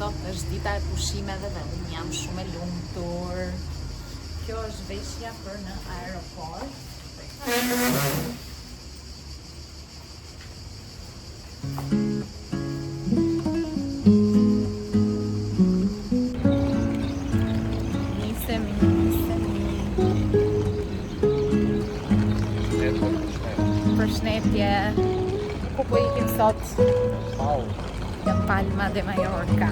sot është dita e pushimeve dhe unë jam shumë e lumtur. Kjo është veshja për në aeroport. Përshëndetje. Ku po ikim sot? Nga Palma de Mallorca.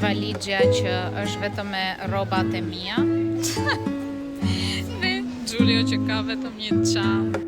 Valigja që është vetëm me rrobat e mia. Dhe Giulio që ka vetëm një çantë.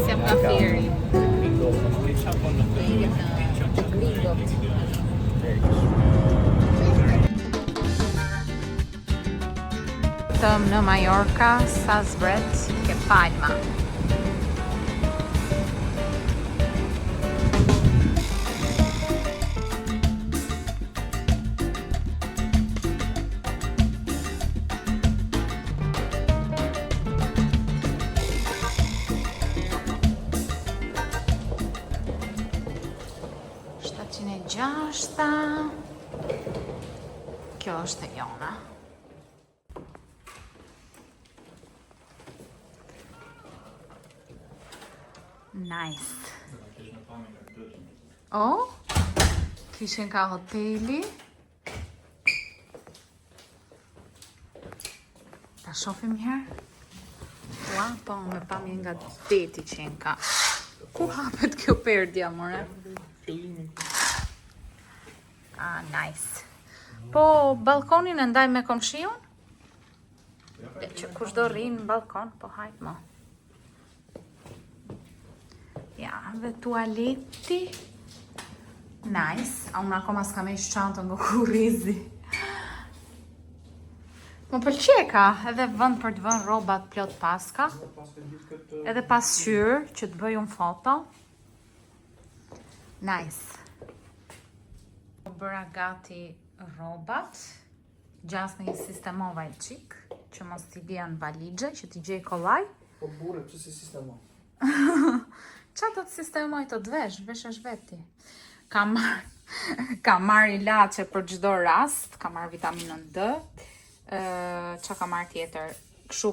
Siamo a Fieri. Estamos na Mallorca, Sazbret, que é Palma. Gjashta. Kjo është e jona. Nice. Oh, kishin ka hoteli. Ta shohim herë. Ua, po me pamje nga deti që ka. Ku hapet kjo perdja, more? Ah, nice. Po, balkonin e ndaj me komshiun? Dhe që kush do rrinë në balkon, po hajt mo. Ja, dhe tualeti. Nice. A unë akoma s'ka me ishë qantën nga kurizi. Më pëlqeka, edhe vënd për të vënd robat plot paska. Edhe pasqyrë që të bëj unë foto. Nice. Bëra gati rrobat, gjas në një sistemovaj qik, që mos t'i bjen valigje, që t'i gjej kollaj. Po burë, që si sistemoj? Qa të sistemoj të dvesh, veshesh veti. Ka marr ilaçe për çdo rast, ka marr vitaminën D, qa ka marr tjetër, kështu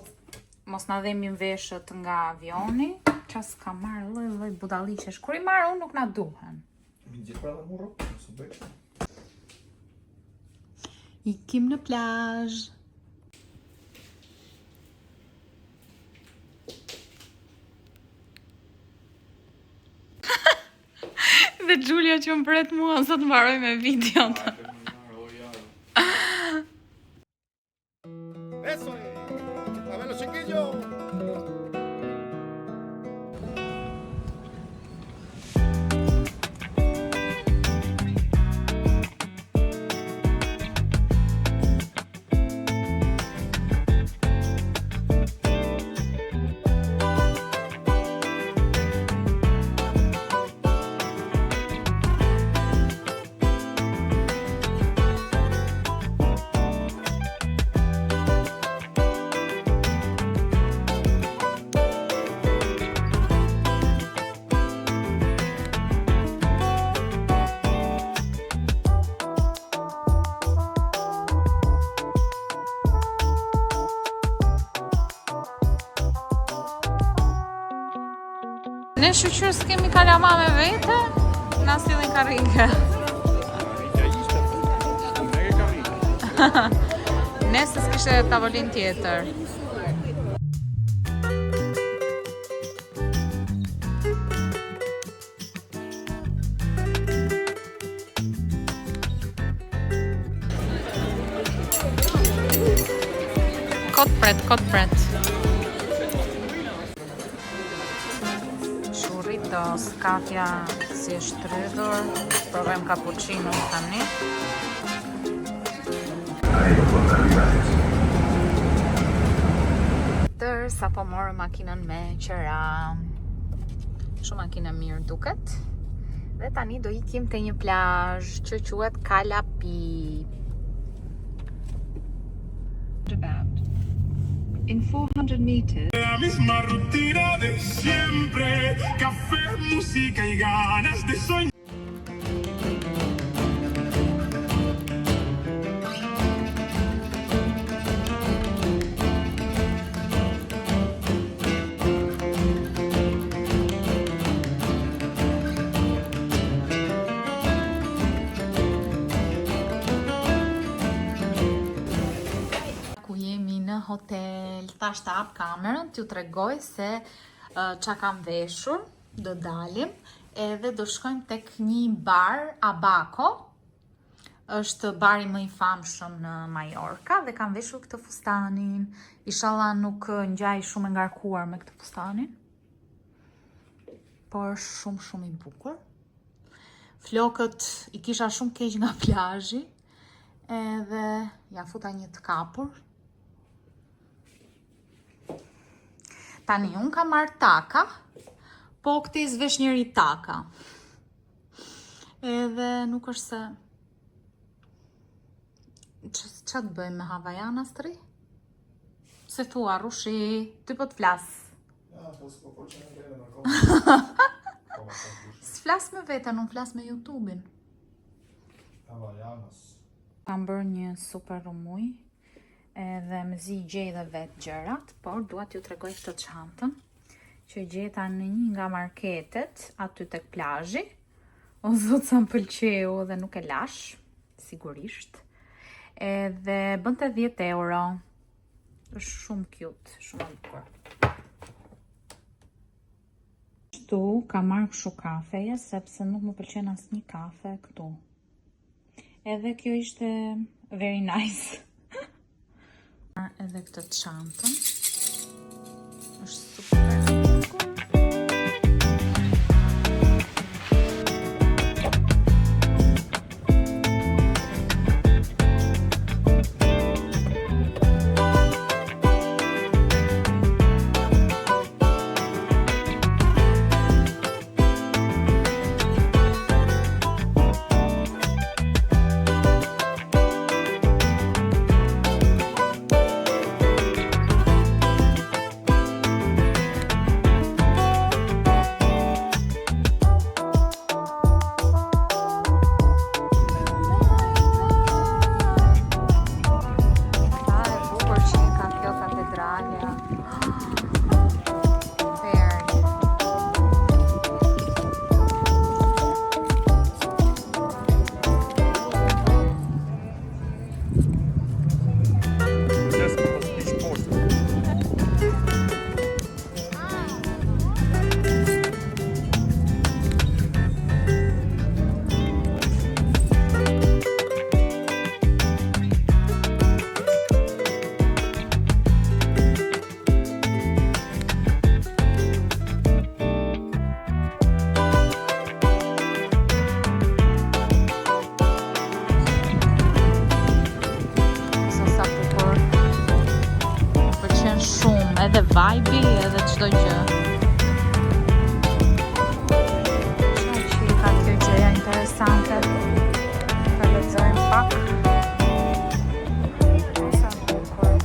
mos na dhemin veshët nga avioni, qa s'ka marr lloj budalliqesh, kur i marr unë nuk na duhen. Mi gjithë pra dhe mu ropë, nësë bëjtë. Ikim në plazh. Dhe Giulio që më pret mua sot mbaroj me video të. Eso es. A ver los chiquillos. Ne shqyqyrë s'kemi kalama me vete, na sillin karrige. Nesë s'kishte tavolin tjetër. Kot pret. Mos kafja si e shtrydhur. Provojmë cappuccino tani. Sa po morë makinën me qëra. Shumë makina mirë duket. Dhe tani do ikim te një plazh që quhet Kalapi. About. In 400 meters. La misma rutina de siempre, café, música y ganas de soñar. Hotel, tash të hap kamerën, t'ju tregoj se qa kam veshur, do dalim, edhe do shkojmë tek një bar, Abaco, është bari më i famshëm në Majorka, dhe kam veshur këtë fustanin, inshallah nuk ngjaj shumë e ngarkuar me këtë fustanin, por shumë i bukur. Flokët i kisha shumë keq nga plazhi, edhe ja futa një të kapur. Tani, unë kam marrë taka, po këti zvesh njëri taka. Edhe nuk është se... Që të bëjmë me Havajanas të ri? Se thua, Rushi, ty po të flasë. Ja, po s'po po që në greve në kohë. S'flas me vetën, unë flas me YouTube-in. Havajanas. Kam bërë një super rumuj, edhe më zi gjej dhe vetë gjërat, por dua t'ju tregoj këtë çantën që gjeta në një nga marketet aty tek plazhi. O zot sa më pëlqeu dhe nuk e lash, sigurisht. Edhe bënte 10 euro. Është shumë cute, shumë e bukur. Kështu kam marrë kështu kafeje sepse nuk më pëlqen asnjë kafe këtu. Edhe kjo ishte very nice. Edhe këtë çantën. Është super. Edhe vibe edhe çdo gjë. Ka kjo gjëja interesante. Ta lexojmë pak. Sa bukur.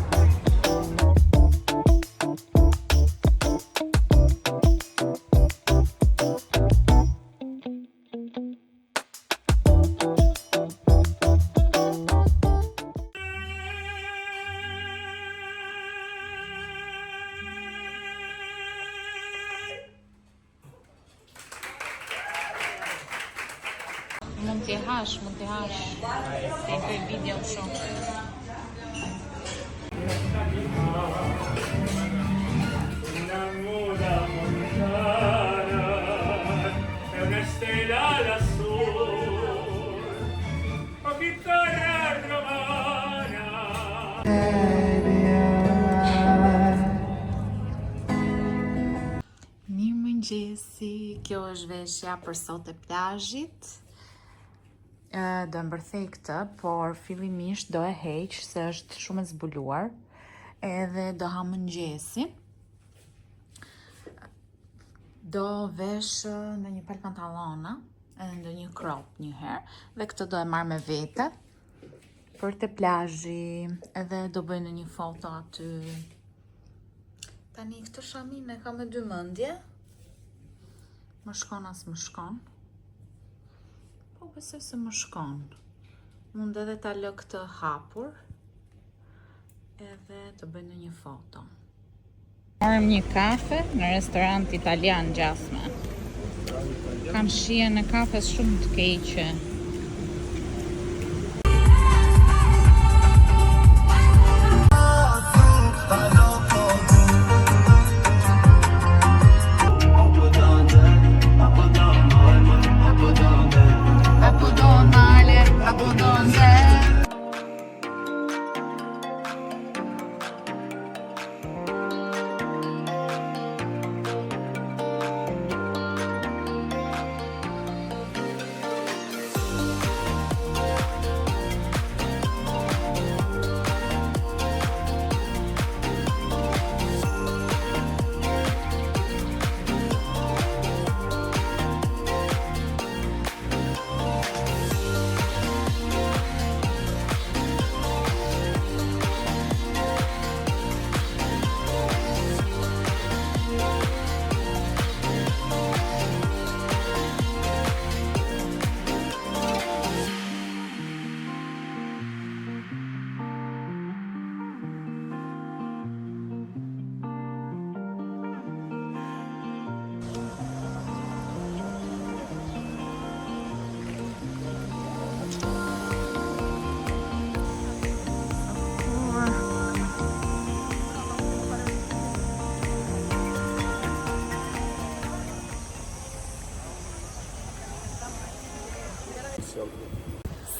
Mund t'i hash. E këj video shumë. Una muda montana e una stella lassù, o chitarra romana. Mirëmëngjesi. Kjo kjo është veshja për sot e plazhit. Do mbërthej këtë, por fillimisht do e heq se është shumë e zbuluar, edhe do ha mëngjesi. Do vesh në një palë pantallona, edhe në një crop një herë, dhe këtë do e marr me vete për te plazhi, edhe do bëj në një foto aty. Tani këtë shamin e ka me dy mendje. Më shkon as më shkon. Po besoj se më shkon. Mund edhe ta lë këtë hapur. Edhe të bëj në një foto. Marrëm një kafe në restorant italian gjasme. Kam shije në kafes shumë të keqe.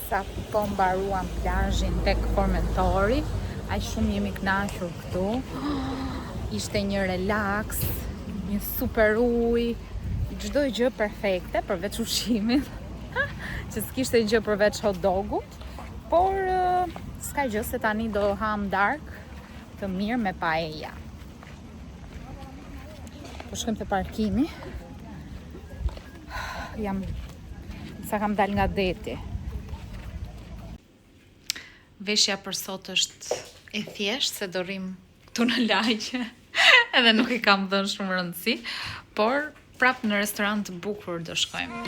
Sa po mbaruam plazhin tek Formentori, aq shumë jemi kënaqur këtu. Ishte një relaks, një super ujë, çdo gjë perfekte përveç ushqimit, që s'kishte gjë përveç hot dogut, por s'ka gjë se tani do ham dark të mirë me paella. Po shkojmë te parkimi. Sa kam dal nga deti. Veshja për sot është e thjesht, se do rrim këtu në lagje, edhe nuk i kam dhënë shumë rëndësi, por prap në restorant të bukur do shkojmë.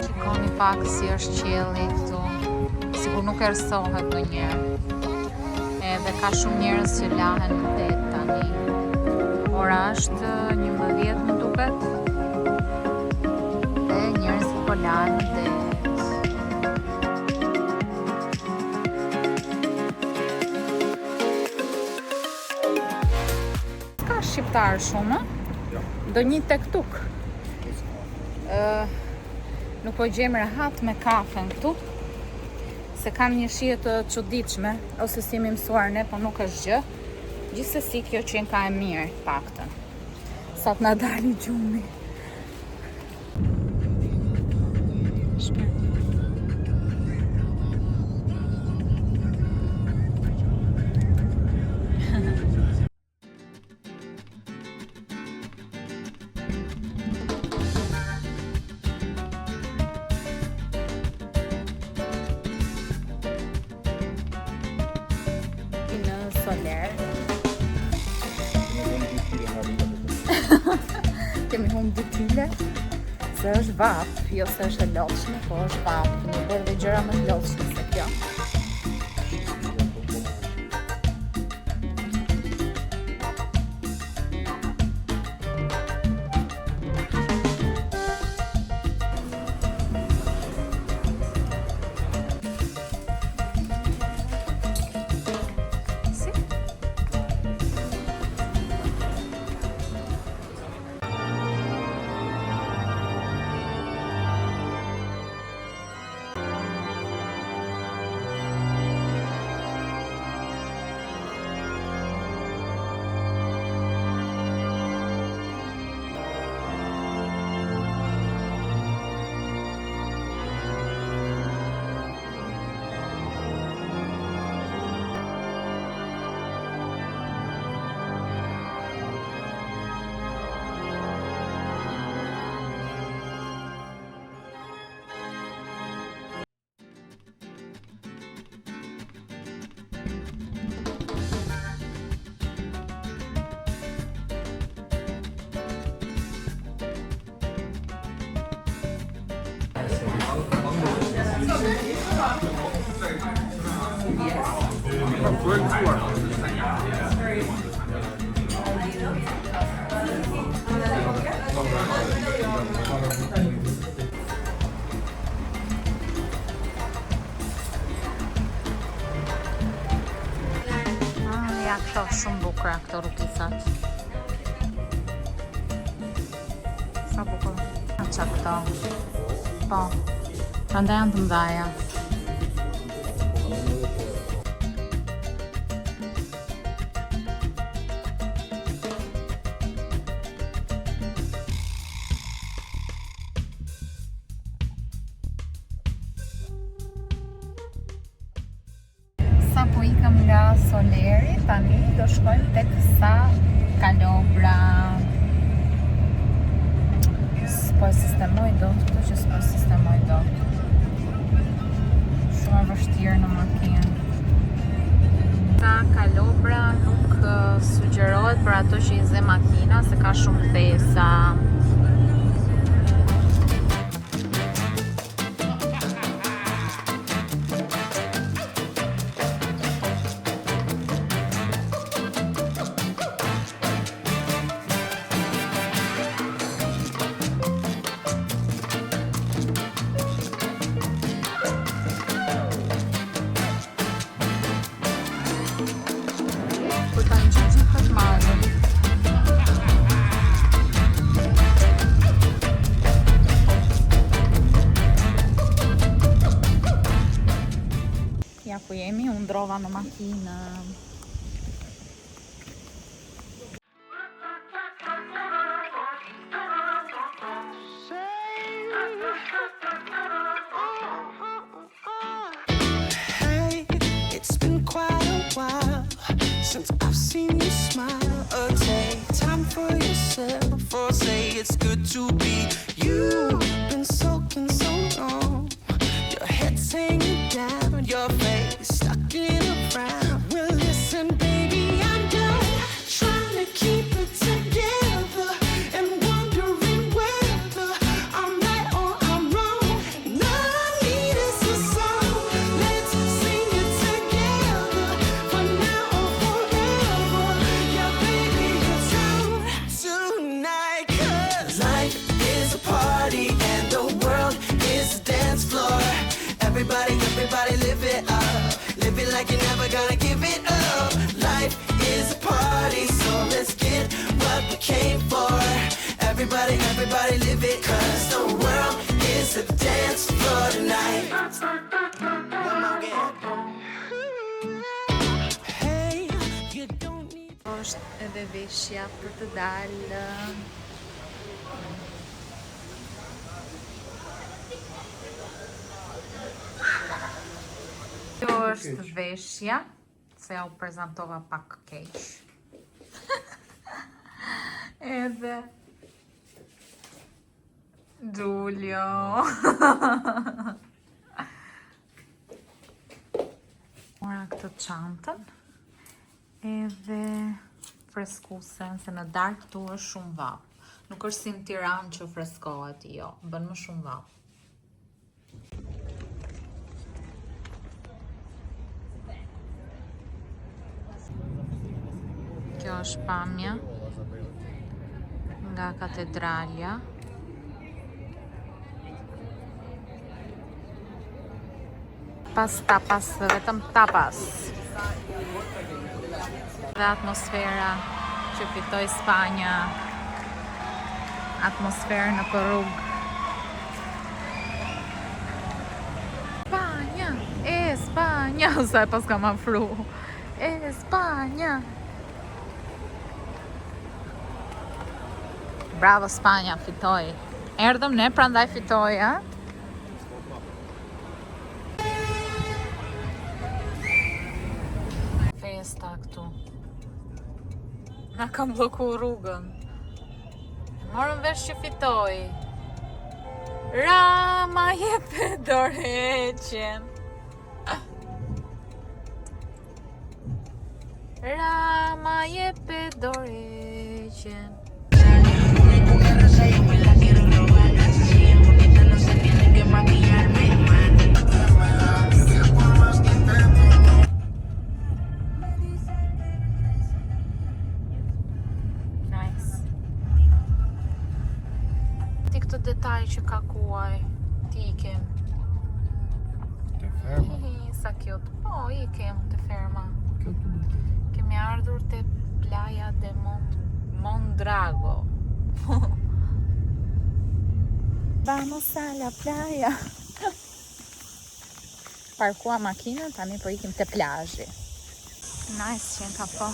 Shikoni pak si është qielli këtu, sikur nuk errësohet ndonjëherë. Edhe ka shumë njerëz që lahen në det tani. Ora është 11 më duket. Dhe njerëzit po lahen në det. Ka shqiptar shumë, do një tek-tuk. Nuk po gjejmë rehat me kafen këtu, se kanë një shije të çuditshme, ose si jemi mësuar ne, po nuk është gjë. Gjithsesi kjo që ka e mirë, paktën. Sa të na dali gjumi. Soler. Kemi humbë 2 kile, se është vap, jo se është e lodhshme, po është vap. Kemi bërë dhe gjëra më të lodhshme se kjo. Ja, këto shumë bukura këto rukicat. Sa bukur. Qa këto. Po. Prandaj janë të mdhaja. Sa po ikëm nga Soleri, tani do shkojmë tek Sa Kalobra. S'po e sistemoj do, këtu që s'po e sistemoj do. Shumë e vështirë në makinë. Sa Kalobra nuk sugjerohet për ato që i zë makina, se ka shumë kthesa. Ja ku jemi, unë ndrova në makinë. Hey, it's been quite a while since I've seen you smile. Take time for yourself, or say it's good to be you. Been soaking so long, your head's hanging down, your face stuck in a frown. Well, listen, baby, I'm done trying to keep it together and wondering whether I'm right or I'm wrong. And all I need is a song. Let's sing it together for now or forever. Yeah, baby, it's on tonight. 'Cause life is a party and the world is a dance floor. Everybody live it up. Live it like you're never gonna give it up. Life is a party, so let's get what we came for. Everybody live it, 'cause the world is a dance floor tonight. Come on, get. Hey, you don't need. Është edhe veshja për të dalë. Kjo është veshja, se ja u prezentova pak keq. Edhe Giulio. Mora këtë çantën. Edhe freskuesen, se në darkë këtu është shumë vap. Nuk është si në Tiranë që freskohet, jo, bën më shumë vap. Kjo është pamja nga katedralja. Tapas, vetëm tapas. Dhe atmosfera që fitoi Spanja. Atmosferë në rrugë. Spanja, sa e pas kam afru. Spanja. Bravo Spanja, fitoi. Erdhëm ne, prandaj fitoi, a? Festa këtu. Na kam bloku rrugën. Morëm vesh që fitoi. Rama jepe dorëheqjen. Rama jepe dorëheqjen. detaj që ka kuaj. Ti ikim. Te ferma. Sa cute. Po, ikim te ferma. Kjo të du. Kemi ardhur te Playa de Mondrago. Vamos a la playa. Parkua makinën, tani po ikim te plazhi. Nice që ka po.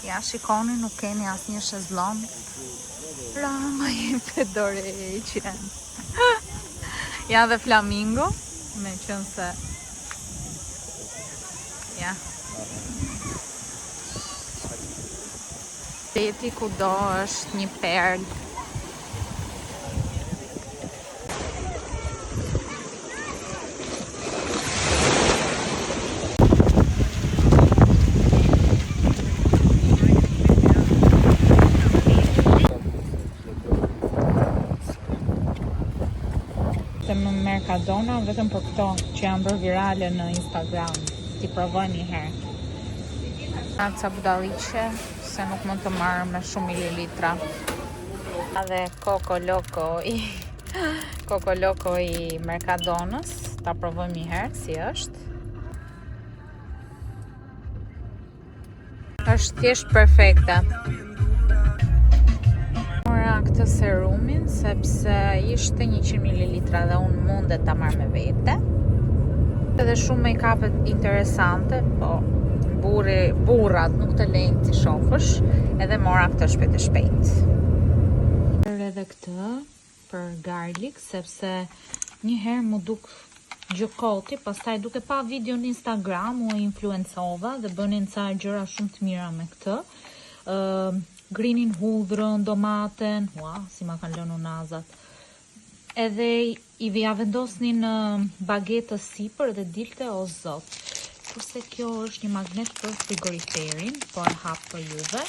Ja shikoni, nuk keni asnjë shezllong. Rama jepte dorëheqjen. Ja dhe flamingo, me qenë se ja. Deti kudo është një perl. Se më Mercadona vetëm për këto që janë bërë virale në Instagram. Ti provoj një herë. Ca budalliqe, se nuk mund të marrë me shumë mililitra. Dhe Coco Loco i Mercadonës. Ta provoj një herë si është. Është thjesht perfekte. Mora këtë serumin sepse ishte 100 ml dhe unë mundet ta marrë me vete. Edhe shumë make-upet interesante, po burrat nuk të lejnë ti shofësh, edhe mora këtë shpejt e shpejt. Edhe këtë për garlic, sepse një herë mu duk gjokoti, pastaj duke pa video në Instagram u influencova dhe bënin ca gjëra shumë të mira me këtë. Grinin hudhrën, domaten, si ma kanë lënë nazat. Edhe i vija vendosnin bagetës sipër dhe dilte o zot. Kurse kjo është një magnet për frigoriferin, po e hap për juve,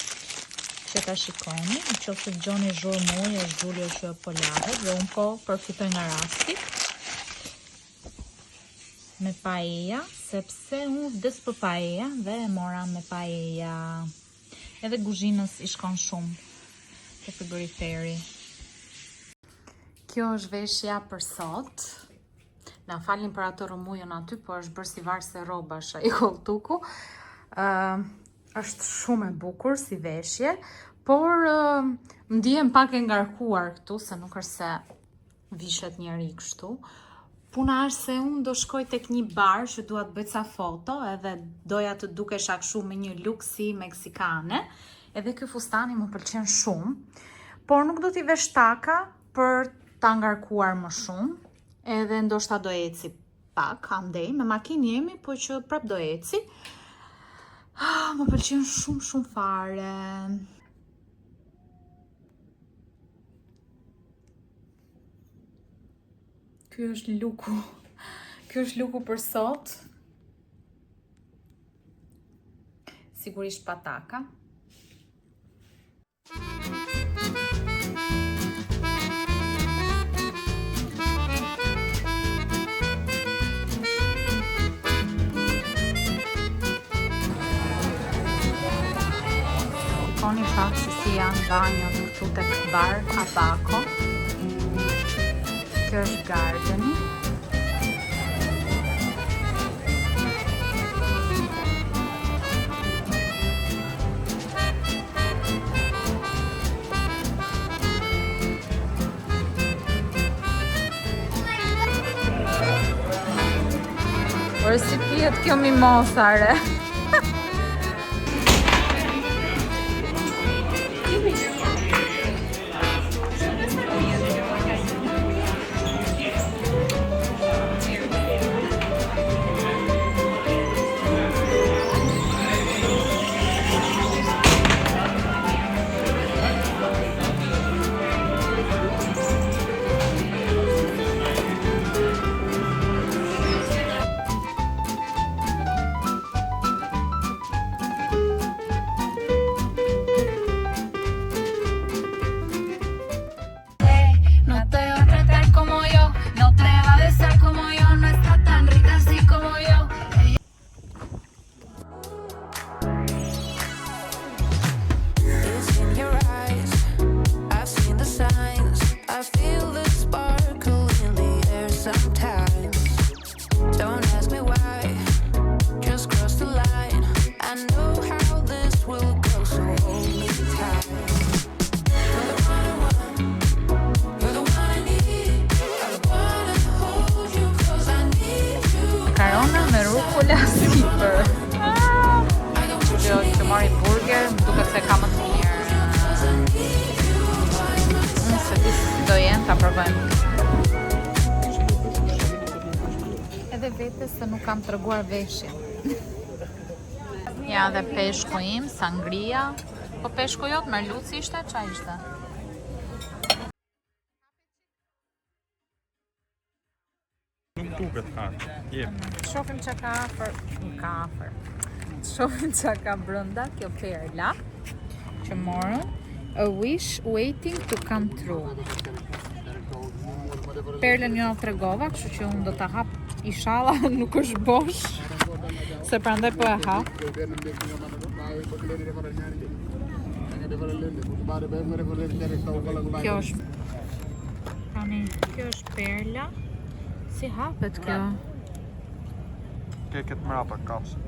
që ta shikoni, në qoftë se gjoni zhurë moj, është Gjulio që po lahet, dhe unë po përfitoj nga rasti. Me paella, sepse unë vdes për paella dhe e mora me paella. Edhe guzhinës i shkon shumë te frigoriferi. Kjo është veshja për sot. Na falin për ato rëmujën aty, po është bërë si varse robash ai koltuku. Është shumë e bukur si veshje, por ndiem pak e ngarkuar këtu, se nuk është se vishet njeri kështu. Puna është se unë do shkoj tek një bar që dua të bëj ca foto, edhe doja të dukesha kështu me një look si meksikane, edhe ky fustani më pëlqen shumë, por nuk do t'i vesh taka për ta ngarkuar më shumë, edhe ndoshta do eci pak, andej, me makinë jemi, po që prap do eci. Më pëlqen shumë fare. Ky është luku. Ky është luku për sot. Sigurisht pataka. Shikoni pak se si janë banjot këtu tek bar Abaco. Kjo është gardeni. Por si pijet kjo mimosare. provojmë. Edhe vetes se nuk kam treguar veshjen. Ja dhe peshku im, sangria. Po peshku jot, merluci ishte, qa ishte? Nuk duket harë. Jep. Shofim që ka afër. Shofim që ka brënda kjo perla që morën. A wish waiting to come true. Perlën jo tregova, kështu që unë do ta hap inshallah nuk është bosh. Se prandaj po e hap. Kjo është tani, kjo është perla. Si hapet kjo? Ke këtë mrapa kapsë.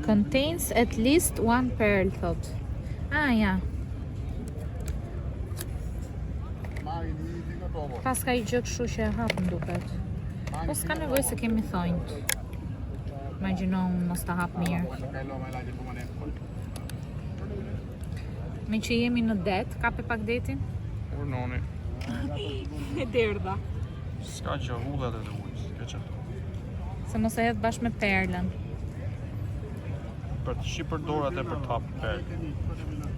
Contains at least one pearl, thot. Ah, ja. Pas ka I gjë kështu që e hap më duket. Po s'ka nevojë se kemi thonjt. Imagjino unë mos ta hap mirë. Me që jemi në det, kape pak detin? Urnoni. E derdha. S'ka që hullet edhe ujës. Se mos e hedh bashkë me perlën. Për të shqipër dorat e për të hapë perlë.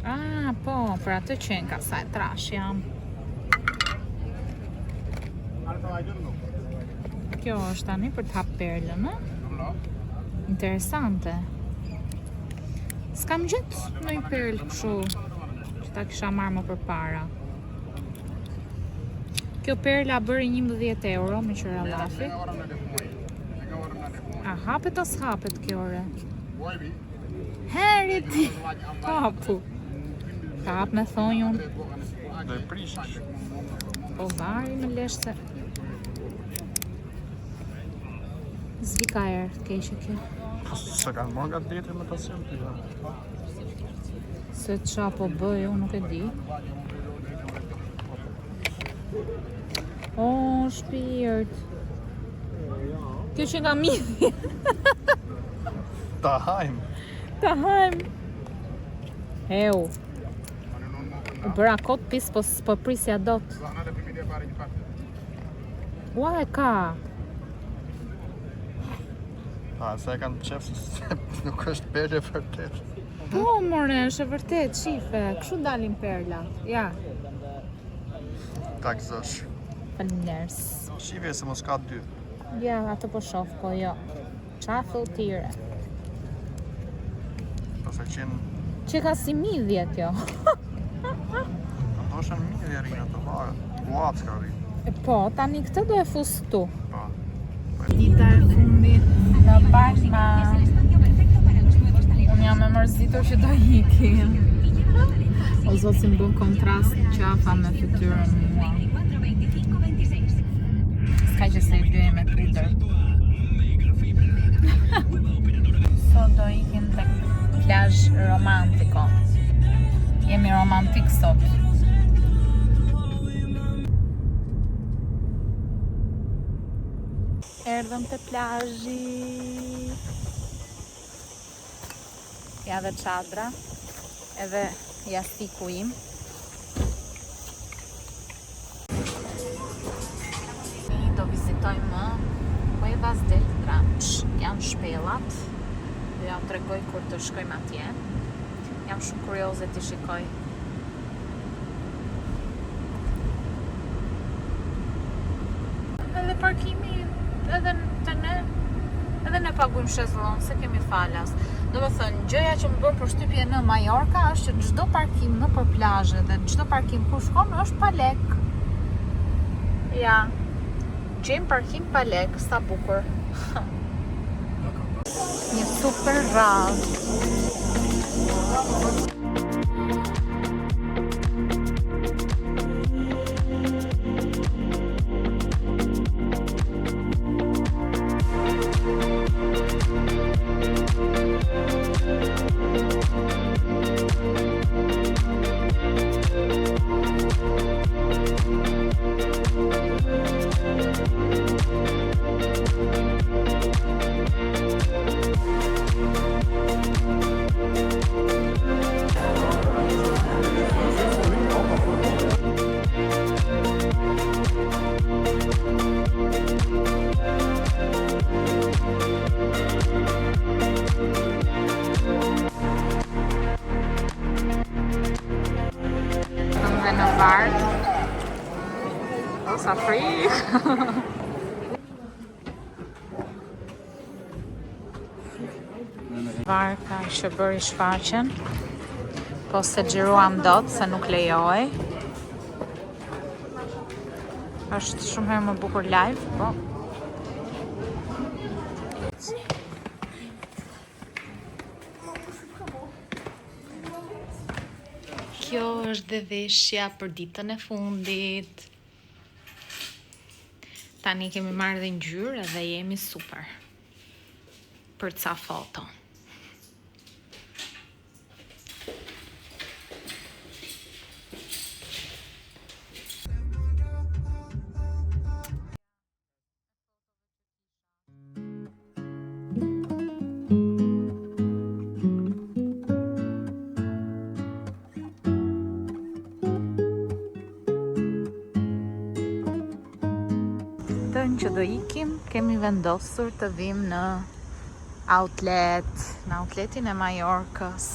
Ah, po, për atë qenë ka sa e trash jam. Kjo është tani për të hapë perlën, në? Interesante. S'kam gjetë në I perlë kështu që ta kisha marrë më përpara. Kjo perla bëri 11 euro me qëra lafi. A hapet as hapet kjo ore? Heri ti! Kapu! Ka hap me thonjun. Dhe I prishish. Po vari me lesh se... Zvika erë, keqe kjo. Se kanë marrë nga detin me të sim të ja. Se qa po bëj, unë nuk e di. O, shpirt. Kjo që nga midhi. Ta hajmë. Ta hajmë. Heu. U bëra kot pis, po prisja dot. Ua e ka. Se e kanë qef se nuk është perle vërtet. Po, more, është e vërtet, shife. Kështu dalin perlat. Ja, Ta gëzosh. faleminderes. Shivje se mos ka dy. Ja, atë po shoh, po jo. Qa thull tire? Pase qenë, Që ka si midhje kjo. do shën mirë rinë të varë. Uatë ka rinë. Po, tani këtë do e fus këtu. Pa. Dita e fundit në Palma. Unë jam e mërzitur që do ikim. O zotë si më bën kontrast qafa me fytyrën mua. S'ka që se I dyej me Twitter. Sot do ikim tek plazh romantiko. Jemi romantik sot. Erdhëm te plazhi. Ja dhe çadra, edhe jastiku im. Ne do vizitojmë Cuevas del Granch. Janë shpellat. Do ja tregoj kur të shkojmë atje. Jam shumë kurioze të shikoj. Edhe parkimi edhe ne paguajmë shezllon, se kemi falas. Do me thënë, gjëja që më bërë përshtypje në Majorka është që çdo parkim në për plazhe dhe çdo parkim ku shkon është pa lek. Ja, gjejmë parkim pa lek, sa bukur. Një super radhë. Varka që bëri shfaqen, po se xhiruam dot se nuk lejohej. Është shumë herë më bukur live, po. Kjo është dhe veshja për ditën e fundit. Tani kemi marrë dhe ngjyrë dhe jemi super. Për ca foto. Që do ikim, kemi vendosur të vim në outlet, në outletin e Majorkës.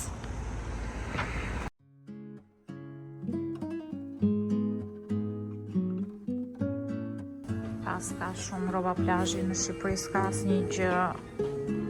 Pas ka shumë rroba plazhi në Shqipëri, s'ka asnjë gjë